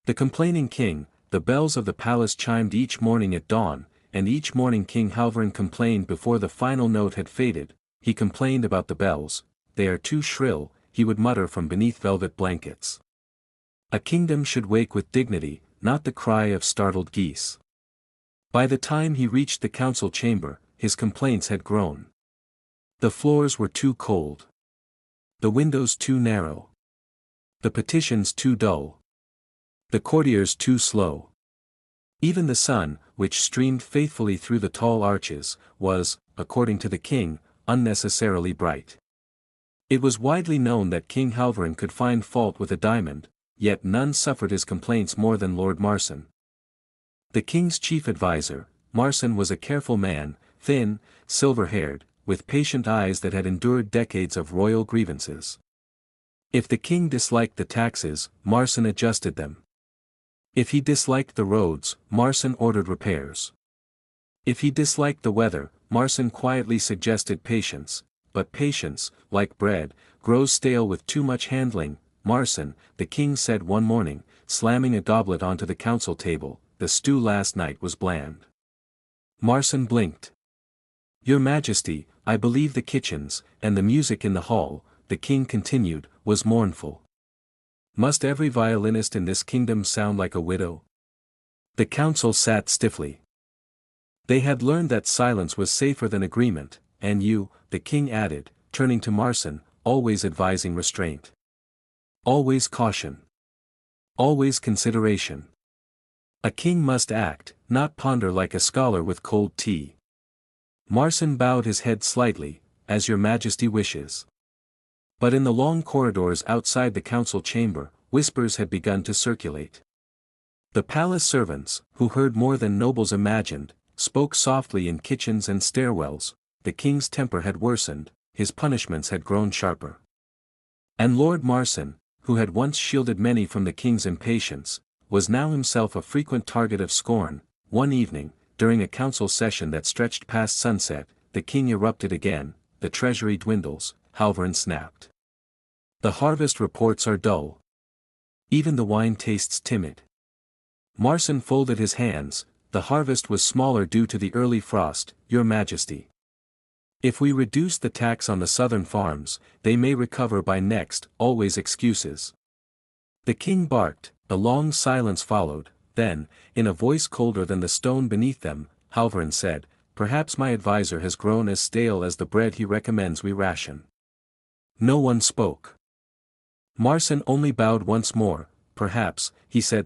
The complaining king. The bells of the palace chimed each morning at dawn, and each morning King Halvran complained before the final note had faded. He complained about the bells. They are too shrill, he would mutter from beneath velvet blankets. A kingdom should wake with dignity, not the cry of startled geese. By the time he reached the council chamber, his complaints had grown. The floors were too cold. The windows too narrow. The petitions too dull. The courtiers too slow. Even the sun, which streamed faithfully through the tall arches, was, according to the king, unnecessarily bright. It was widely known that King Halvran could find fault with a diamond, yet none suffered his complaints more than Lord Marsin. The king's chief adviser, Marsin was a careful man, thin, silver-haired, with patient eyes that had endured decades of royal grievances. If the king disliked the taxes, Marsin adjusted them. If he disliked the roads, Marsin ordered repairs. If he disliked the weather, Marsin quietly suggested patience, but patience, like bread, grows stale with too much handling. Marsin, the king said one morning, slamming a goblet onto the council table, the stew last night was bland. Marsin blinked. Your Majesty, I believe the kitchens, and the music in the hall, the king continued, was mournful. Must every violinist in this kingdom sound like a widow? The council sat stiffly. They had learned that silence was safer than agreement, and you, the king added, turning to Marsin, always advising restraint. Always caution. Always consideration. A king must act, not ponder like a scholar with cold tea. Marsin bowed his head slightly, as your Majesty wishes. But in the long corridors outside the council chamber, whispers had begun to circulate. The palace servants, who heard more than nobles imagined, spoke softly in kitchens and stairwells. The king's temper had worsened, his punishments had grown sharper. And Lord Marsin, who had once shielded many from the king's impatience, was now himself a frequent target of scorn. One evening, during a council session that stretched past sunset, the king erupted again. The treasury dwindles, Halvran snapped. The harvest reports are dull. Even the wine tastes timid. Marsin folded his hands. The harvest was smaller due to the early frost, your Majesty. If we reduce the tax on the southern farms, they may recover by next. Always excuses. The king barked. A long silence followed. Then, in a voice colder than the stone beneath them, Halvran said, perhaps my adviser has grown as stale as the bread he recommends we ration. No one spoke. Marsin only bowed once more. Perhaps, he said